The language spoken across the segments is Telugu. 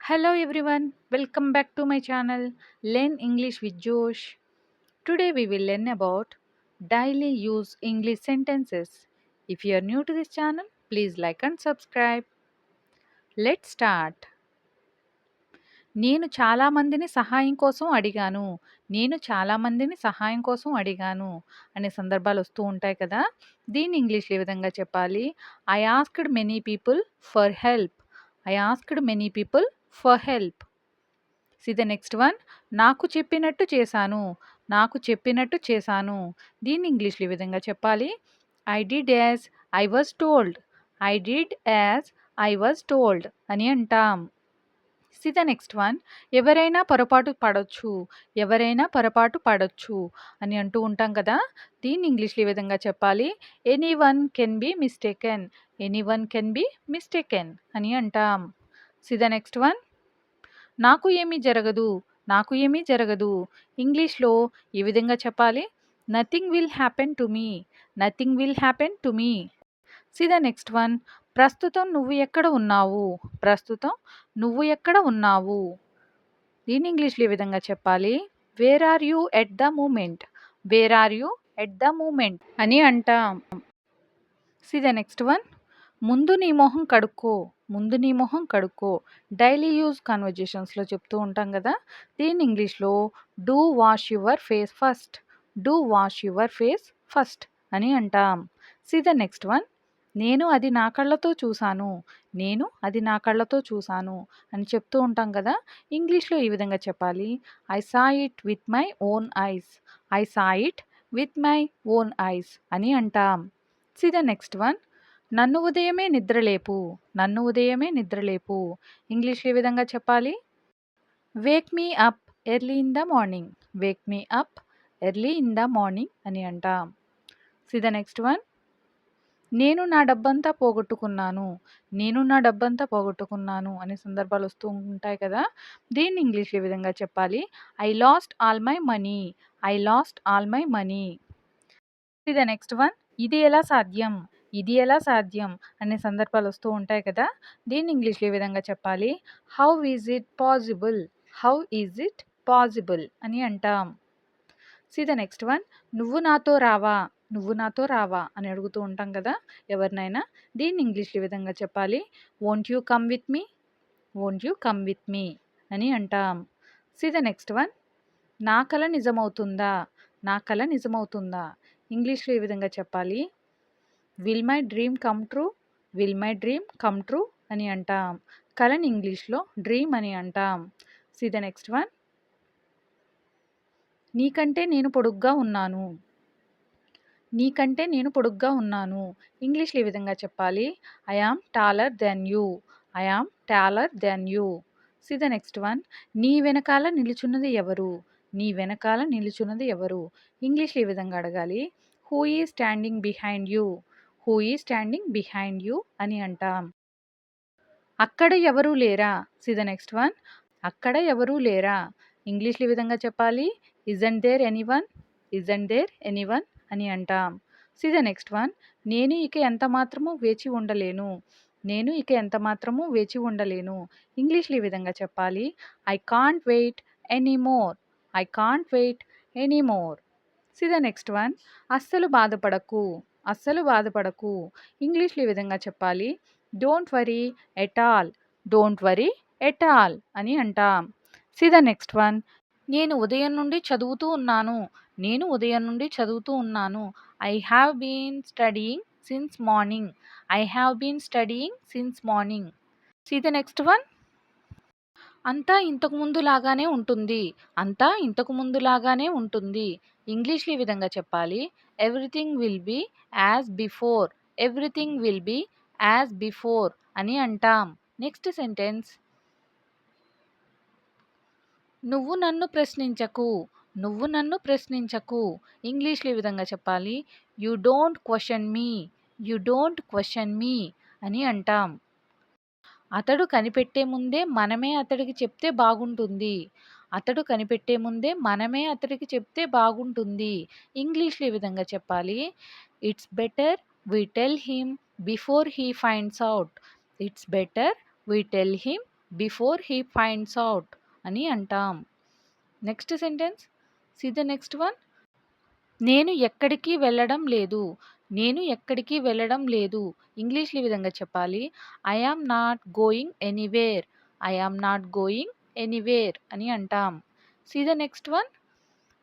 Hello everyone, welcome back to my channel Learn English with Josh. Today we will learn about daily use English sentences. If you are new to this channel, please like and subscribe. Let's start. నేను చాలా మందిని సహాయం కోసం అడిగాను. నేను చాలా మందిని సహాయం కోసం అడిగాను అనే సందర్భాలు వస్తూ ఉంటాయి కదా! దీన్ని ఇంగ్లీష్‌లో ఏ విధంగా చెప్పాలి? I asked many people for help. I asked many people for help. See the next one. నాకు చెప్పినట్టు చేశాను. నాకు చెప్పినట్టు చేశాను. దీన్ని ఇంగ్లీష్‌లో ఈ విధంగా చెప్పాలి. I did as I was told. I did as I was told అని అంటాం. See the next one. ఎవరైనా పొరపాటు పడొచ్చు. ఎవరైనా పొరపాటు పడొచ్చు అని అంటూ ఉంటాం కదా! దీన్ని ఇంగ్లీష్‌లో ఈ విధంగా చెప్పాలి. Anyone can be mistaken. Anyone can be mistaken అని అంటాం. See the next one. నాకు ఏమీ జరగదు. నాకు ఏమీ జరగదు. ఇంగ్లీష్‌లో ఈ విధంగా చెప్పాలి. Nothing will happen to me. Nothing will happen to me. See the next one. ప్రస్తుతం నువ్వు ఎక్కడ ఉన్నావు? ప్రస్తుతం నువ్వు ఎక్కడ ఉన్నావు? దీన్ని ఇంగ్లీష్‌లో ఈ విధంగా చెప్పాలి. Where are you at the moment? Where are you at the moment అని అంటాం. See the next one. ముందు నీ మొహం కడుక్కో. ముందు నీ మొహం కడుక్కో. డైలీ యూజ్ కన్వర్జేషన్స్‌లో చెప్తూ ఉంటాం కదా! దీన్ని ఇంగ్లీష్‌లో do wash your face first. Do wash your face first అని అంటాం. See the next one. నేను అది నా కళ్ళతో చూశాను. నేను అది నా కళ్ళతో చూశాను అని చెప్తూ ఉంటాం కదా! ఇంగ్లీష్‌లో ఈ విధంగా చెప్పాలి. I saw it with my own eyes. I saw it with my own eyes అని అంటాం. See the next one. నన్ను ఉదయమే నిద్రలేపు. నన్ను ఉదయమే నిద్రలేపు. ఇంగ్లీష్‌లో ఏ విధంగా చెప్పాలి? Wake me up early in the morning. Wake me up early in the morning అని అంటాం. See the next one. నేను నా డబ్బంతా పోగొట్టుకున్నాను. నేను నా డబ్బంతా పోగొట్టుకున్నాను అనే సందర్భాలు వస్తూ ఉంటాయి కదా! దీన్ని ఇంగ్లీష్‌లో ఏ విధంగా చెప్పాలి? I lost all my money. I lost all my money. See the next one. ఇది ఎలా సాధ్యం? ఇది ఎలా సాధ్యం అనే సందర్భాలు వస్తూ ఉంటాయి కదా! దీన్ని ఇంగ్లీష్‌లో ఏ విధంగా చెప్పాలి? How is it possible? How is it possible అని అంటాం. See the next one. నువ్వు నాతో రావా? నువ్వు నాతో రావా అని అడుగుతూ ఉంటాం కదా ఎవరినైనా. దీన్ని ఇంగ్లీష్‌లో ఏ విధంగా చెప్పాలి? Won't you come with me? Won't you come with me అని అంటాం. See the next one. నా కల నిజమవుతుందా? నా కల నిజమవుతుందా? ఇంగ్లీష్‌లో ఏ విధంగా చెప్పాలి? Will my dream come true? Will my dream come true అని అంటాం. కలని ఇంగ్లీష్‌లో డ్రీమ్ అని అంటాం. See the next one. నీకంటే నేను పొడుగ్గా ఉన్నాను. నీకంటే నేను పొడుగ్గా ఉన్నాను. ఇంగ్లీష్‌లో ఏ విధంగా చెప్పాలి? I am taller than you. I am taller than you. See the next one. నీ వెనకాల నిలుచున్నది ఎవరు? నీ వెనకాల నిలుచున్నది ఎవరు? ఇంగ్లీష్‌లో ఏ విధంగా అడగాలి? Who is standing behind you? Who is standing behind you అని అంటాం. అక్కడ ఎవరూ లేరా? See the next one. అక్కడ ఎవరూ లేరా? ఇంగ్లీష్‌లో ఏ విధంగా చెప్పాలి? Isn't there anyone? Isn't there anyone అని అంటాం. See the next one. నేను ఇక ఎంత మాత్రము వేచి ఉండలేను. నేను ఇక ఎంత మాత్రము వేచి ఉండలేను. ఇంగ్లీష్‌లో ఈ విధంగా చెప్పాలి? I can't wait anymore. I can't wait anymore. See the next one. అస్సలు బాధపడకు. అస్సలు బాధపడకు. ఇంగ్లీష్‌లో ఈ విధంగా చెప్పాలి? Don't worry at all. Don't worry at all అని అంటాం. See the next one. నేను ఉదయం నుండి చదువుతూ ఉన్నాను. నేను ఉదయం నుండి చదువుతూ ఉన్నాను. I have been studying since morning. I have been studying since morning. See the next one. అంతా ఇంతకు ముందులాగానే ఉంటుంది. అంతా ఇంతకు ముందులాగానే ఉంటుంది. ఇంగ్లీష్‌లో ఈ విధంగా చెప్పాలి? Everything will be as before. Everything will be as before అని అంటాం. Next sentence. నువ్వు నన్ను ప్రశ్నించకు. నువ్వు నన్ను ప్రశ్నించకు. ఇంగ్లీష్‌లో ఈ విధంగా చెప్పాలి? You don't question me. You don't question me అని అంటాం. అతడు కనిపెట్టే ముందే మనమే అతడికి చెప్తే బాగుంటుంది. అతడు కనిపెట్టే ముందే మనమే అతడికి చెప్తే బాగుంటుంది. ఇంగ్లీష్‌లో ఈ విధంగా చెప్పాలి? It's better we tell him before he finds out. It's better we tell him before he finds out అని అంటాం. Next sentence, see the next one. నేను ఎక్కడికి వెళ్ళడం లేదు. నేను ఎక్కడికి వెళ్ళడం లేదు. ఇంగ్లీష్‌లో ఈ విధంగా చెప్పాలి. I am not going anywhere. I am not going anywhere అని అంటాం. See the next one.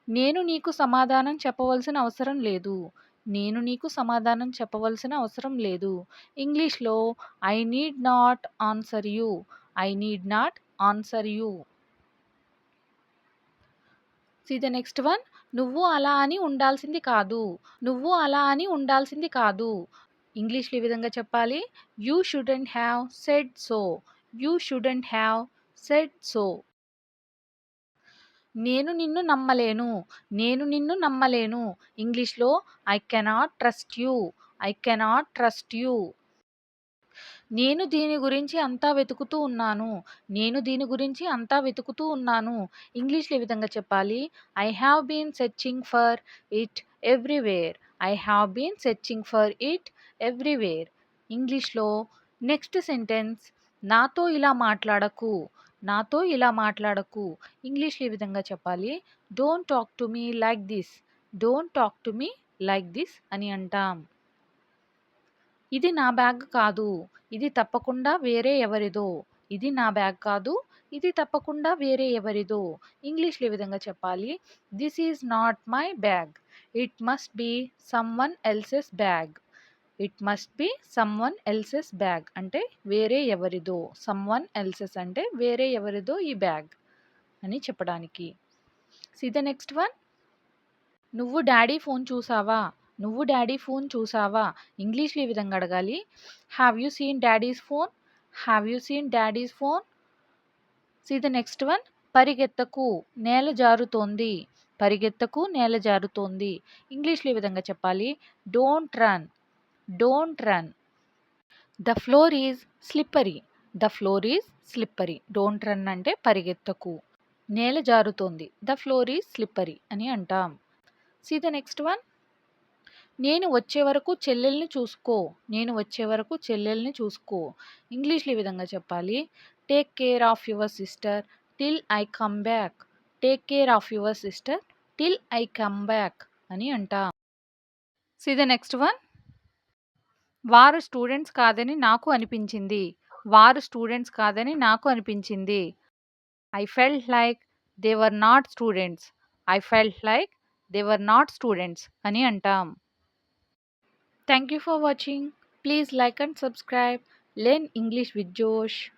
నేను నీకు సమాధానం చెప్పవలసిన అవసరం లేదు. నేను నీకు సమాధానం చెప్పవలసిన అవసరం లేదు. ఇంగ్లీష్‌లో I need not answer you. I need not answer you. See the next one. నువ్వు అలా అని ఉండాల్సింది కాదు. నువ్వు అలా అని ఉండాల్సింది కాదు. ఇంగ్లీష్‌లో ఈ విధంగా చెప్పాలి. You shouldn't have said so. You shouldn't have said so. నేను నిన్ను నమ్మలేను. నేను నిన్ను నమ్మలేను. ఇంగ్లీష్‌లో I cannot trust you. I cannot trust you. నేను దీని గురించి అంతా వెతుకుతూ ఉన్నాను. నేను దీని గురించి అంతా వెతుకుతూ ఉన్నాను. ఇంగ్లీష్‌లో ఈ విధంగా చెప్పాలి. I have been searching for it everywhere. I have been searching for it everywhere. ఇంగ్లీష్‌లో నెక్స్ట్ సెంటెన్స్, నాతో ఇలా మాట్లాడకు. నాతో ఇలా మాట్లాడకు. ఇంగ్లీష్‌లో ఈ విధంగా చెప్పాలి. Don't talk to me like this. Don't talk to me like this అని అంటాం. ఇది నా బ్యాగ్ కాదు. ఇది తప్పకుండా వేరే ఎవరిదో. ఇది నా బ్యాగ్ కాదు. ఇది తప్పకుండా వేరే ఎవరిదో. ఇంగ్లీష్‌లో ఈ విధంగా చెప్పాలి. This is not my bag. It must be someone else's bag. It must be someone else's bag అంటే వేరే ఎవరిదో. సమ్‌వన్ ఎల్సెస్ అంటే వేరే ఎవరిదో ఈ బ్యాగ్ అని చెప్పడానికి. See the next one. నువ్వు డాడీ ఫోన్ చూసావా? నువ్వు డాడీ ఫోన్ చూసావా? ఇంగ్లీష్‌లో ఈ విధంగా అడగాలి. Have you seen daddy's phone? Have you seen daddy's phone? See the next one. పరిగెత్తకు, నేల జారుతోంది. పరిగెత్తకు, నేల జారుతోంది. ఇంగ్లీష్‌లో ఈ విధంగా చెప్పాలి. Don't run. Don't run. The floor is slippery. The floor is slippery. Don't run అంటే పరిగెత్తకు. నేల జారుతోంది. ద ఫ్లోర్ ఈజ్ స్లిప్పరీ అని అంటాం. See the next one. నేను వచ్చే వరకు చెల్లెల్ని చూసుకో. నేను వచ్చే వరకు చెల్లెల్ని చూసుకో. ఇంగ్లీష్‌లో ఈ విధంగా చెప్పాలి. Take care of your sister till I come back. Take care of your sister till I come back అని అంటాం. See the next one. వారు స్టూడెంట్స్ కాదని నాకు అనిపించింది. వారు స్టూడెంట్స్ కాదని నాకు అనిపించింది. I felt like they were not students. I felt like they were not students అని అంటాం. Thank you for watching. Please like and subscribe. Learn English with Josh.